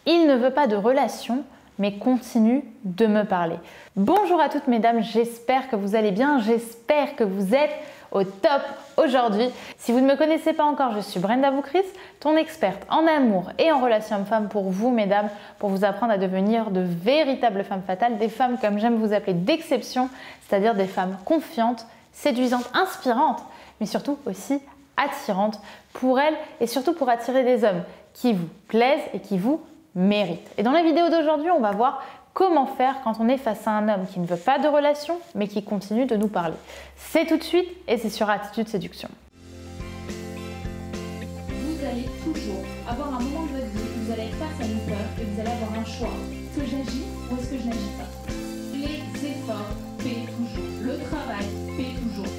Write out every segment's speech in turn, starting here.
Il ne veut pas de relation, mais continue de me parler. Bonjour à toutes mesdames, j'espère que vous allez bien, j'espère que vous êtes au top aujourd'hui. Si vous ne me connaissez pas encore, je suis Brenda Boukris, ton experte en amour et en relation homme-femme pour vous mesdames, pour vous apprendre à devenir de véritables femmes fatales, des femmes comme j'aime vous appeler d'exception, c'est-à-dire des femmes confiantes, séduisantes, inspirantes, mais surtout aussi attirantes pour elles et surtout pour attirer des hommes qui vous plaisent et qui vous méritent. Et dans la vidéo d'aujourd'hui, on va voir comment faire quand on est face à un homme qui ne veut pas de relation, mais qui continue de nous parler. C'est tout de suite et c'est sur Attitude Séduction. Vous allez toujours avoir un moment de votre vie où vous allez être face à une peur et vous allez avoir un choix. Est-ce que j'agis ou est-ce que je n'agis pas? Les efforts paient toujours. Le travail paie toujours.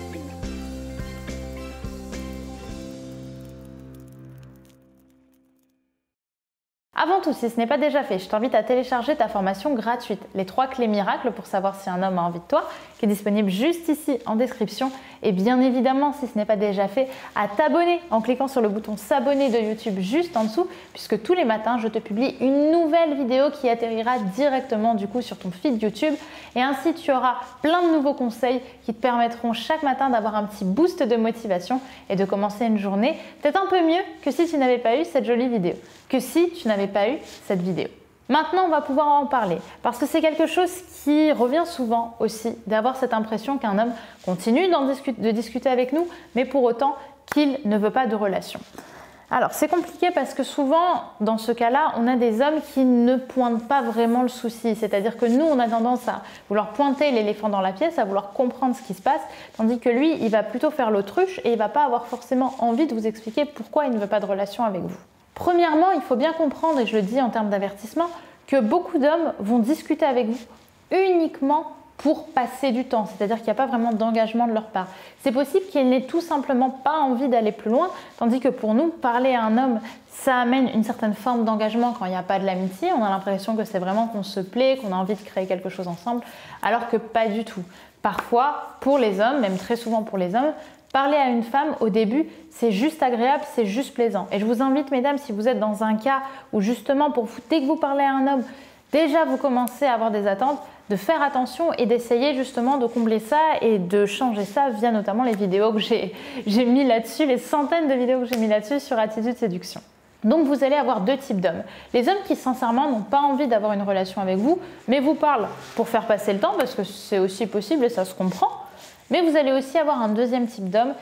Avant tout, si ce n'est pas déjà fait, je t'invite à télécharger ta formation gratuite, les 3 clés miracles pour savoir si un homme a envie de toi, qui est disponible juste ici en description. Et bien évidemment, si ce n'est pas déjà fait, à t'abonner en cliquant sur le bouton s'abonner de YouTube juste en dessous, puisque tous les matins, je te publie une nouvelle vidéo qui atterrira directement du coup sur ton feed YouTube. Et ainsi, tu auras plein de nouveaux conseils qui te permettront chaque matin d'avoir un petit boost de motivation et de commencer une journée peut-être un peu mieux que si tu n'avais pas eu cette jolie vidéo, que si tu n'avais pas eu cette vidéo. Maintenant, on va pouvoir en parler parce que c'est quelque chose qui revient souvent aussi, d'avoir cette impression qu'un homme continue de discuter avec nous, mais pour autant qu'il ne veut pas de relation. Alors, c'est compliqué parce que souvent, dans ce cas-là, on a des hommes qui ne pointent pas vraiment le souci. C'est-à-dire que nous, on a tendance à vouloir pointer l'éléphant dans la pièce, à vouloir comprendre ce qui se passe, tandis que lui, il va plutôt faire l'autruche et il ne va pas avoir forcément envie de vous expliquer pourquoi il ne veut pas de relation avec vous. Premièrement, il faut bien comprendre, et je le dis en termes d'avertissement, que beaucoup d'hommes vont discuter avec vous uniquement pour passer du temps, c'est-à-dire qu'il n'y a pas vraiment d'engagement de leur part. C'est possible qu'ils n'aient tout simplement pas envie d'aller plus loin, tandis que pour nous, parler à un homme, ça amène une certaine forme d'engagement quand il n'y a pas de l'amitié. On a l'impression que c'est vraiment qu'on se plaît, qu'on a envie de créer quelque chose ensemble, alors que pas du tout. Parfois, pour les hommes, même très souvent pour les hommes, parler à une femme au début, c'est juste agréable, c'est juste plaisant. Et je vous invite, mesdames, si vous êtes dans un cas où justement, dès que vous parlez à un homme, déjà vous commencez à avoir des attentes, de faire attention et d'essayer justement de combler ça et de changer ça via notamment les vidéos que j'ai mis là-dessus, les centaines de vidéos que j'ai mis là-dessus sur Attitude Séduction. Donc vous allez avoir 2 types d'hommes. Les hommes qui sincèrement n'ont pas envie d'avoir une relation avec vous, mais vous parlent pour faire passer le temps, parce que c'est aussi possible et ça se comprend. Mais vous allez aussi avoir un deuxième type d'homme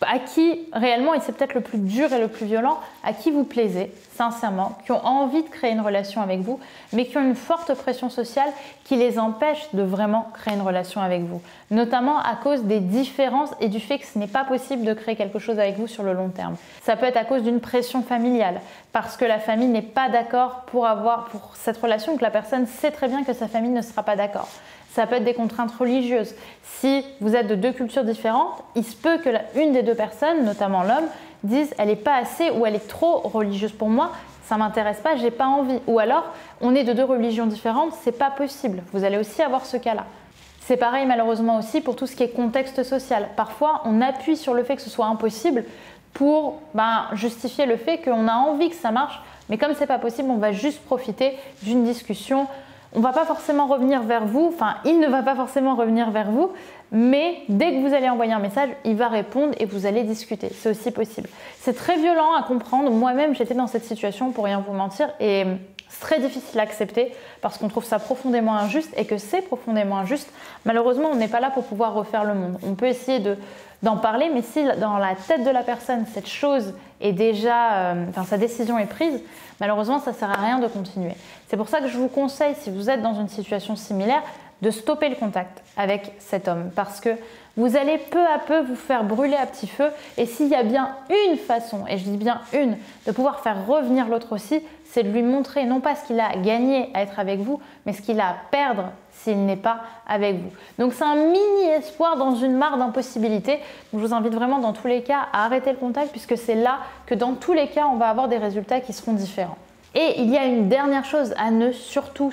à qui réellement, et c'est peut-être le plus dur et le plus violent, à qui vous plaisez sincèrement, qui ont envie de créer une relation avec vous, mais qui ont une forte pression sociale qui les empêche de vraiment créer une relation avec vous. Notamment à cause des différences et du fait que ce n'est pas possible de créer quelque chose avec vous sur le long terme. Ça peut être à cause d'une pression familiale, parce que la famille n'est pas d'accord pour cette relation, que la personne sait très bien que sa famille ne sera pas d'accord. Ça peut être des contraintes religieuses. Si vous êtes de 2 cultures différentes, il se peut que une des 2 personnes, notamment l'homme, dise « elle n'est pas assez » ou « elle est trop religieuse pour moi, ça ne m'intéresse pas, j'ai pas envie ». Ou alors « on est de 2 religions différentes, c'est pas possible ». Vous allez aussi avoir ce cas-là. C'est pareil malheureusement aussi pour tout ce qui est contexte social. Parfois, on appuie sur le fait que ce soit impossible pour justifier le fait qu'on a envie que ça marche, mais comme c'est pas possible, on va juste profiter d'une discussion. On ne va pas forcément revenir vers vous, enfin il ne va pas forcément revenir vers vous, mais dès que vous allez envoyer un message, il va répondre et vous allez discuter. C'est aussi possible. C'est très violent à comprendre. Moi-même, j'étais dans cette situation pour rien vous mentir et c'est très difficile à accepter parce qu'on trouve ça profondément injuste et que c'est profondément injuste. Malheureusement, on n'est pas là pour pouvoir refaire le monde. On peut essayer d'en parler, mais si dans la tête de la personne, cette chose est déjà, sa décision est prise, malheureusement, ça ne sert à rien de continuer. C'est pour ça que je vous conseille, si vous êtes dans une situation similaire, de stopper le contact avec cet homme parce que vous allez peu à peu vous faire brûler à petit feu et s'il y a bien une façon, et je dis bien une, de pouvoir faire revenir l'autre aussi, c'est de lui montrer non pas ce qu'il a à gagner à être avec vous, mais ce qu'il a à perdre s'il n'est pas avec vous. Donc c'est un mini espoir dans une mare d'impossibilité. Je vous invite vraiment dans tous les cas à arrêter le contact puisque c'est là que dans tous les cas on va avoir des résultats qui seront différents. Et il y a une dernière chose à ne surtout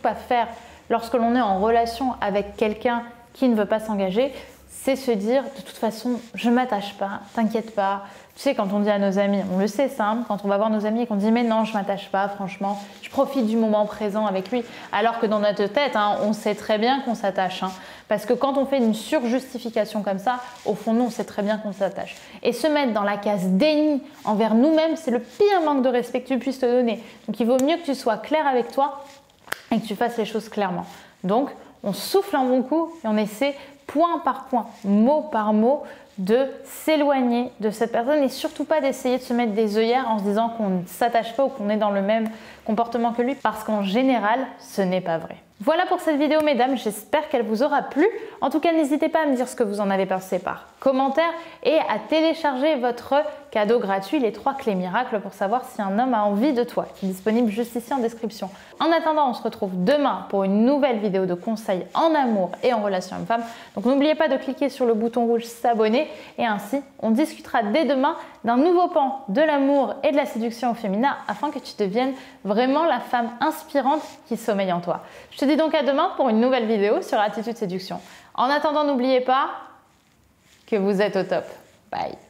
pas faire lorsque l'on est en relation avec quelqu'un qui ne veut pas s'engager, c'est se dire de toute façon, je ne m'attache pas, t'inquiète pas. Tu sais, quand on dit à nos amis, on le sait ça, hein, quand on va voir nos amis et qu'on dit mais non, je ne m'attache pas, franchement, je profite du moment présent avec lui. Alors que dans notre tête, hein, on sait très bien qu'on s'attache. Hein, parce que quand on fait une surjustification comme ça, au fond, nous, on sait très bien qu'on s'attache. Et se mettre dans la case déni envers nous-mêmes, c'est le pire manque de respect que tu puisses te donner. Donc il vaut mieux que tu sois clair avec toi et que tu fasses les choses clairement. Donc, on souffle un bon coup et on essaie point par point, mot par mot, de s'éloigner de cette personne et surtout pas d'essayer de se mettre des œillères en se disant qu'on ne s'attache pas ou qu'on est dans le même comportement que lui parce qu'en général, ce n'est pas vrai. Voilà pour cette vidéo mesdames, j'espère qu'elle vous aura plu. En tout cas, n'hésitez pas à me dire ce que vous en avez pensé par commentaire et à télécharger votre cadeau gratuit, les 3 clés miracles pour savoir si un homme a envie de toi, qui est disponible juste ici en description. En attendant, on se retrouve demain pour une nouvelle vidéo de conseils en amour et en relation homme-femme. Donc n'oubliez pas de cliquer sur le bouton rouge s'abonner et ainsi on discutera dès demain d'un nouveau pan de l'amour et de la séduction au féminin afin que tu deviennes vraiment la femme inspirante qui sommeille en toi. Je te dis donc à demain pour une nouvelle vidéo sur Attitude Séduction. En attendant, n'oubliez pas que vous êtes au top. Bye.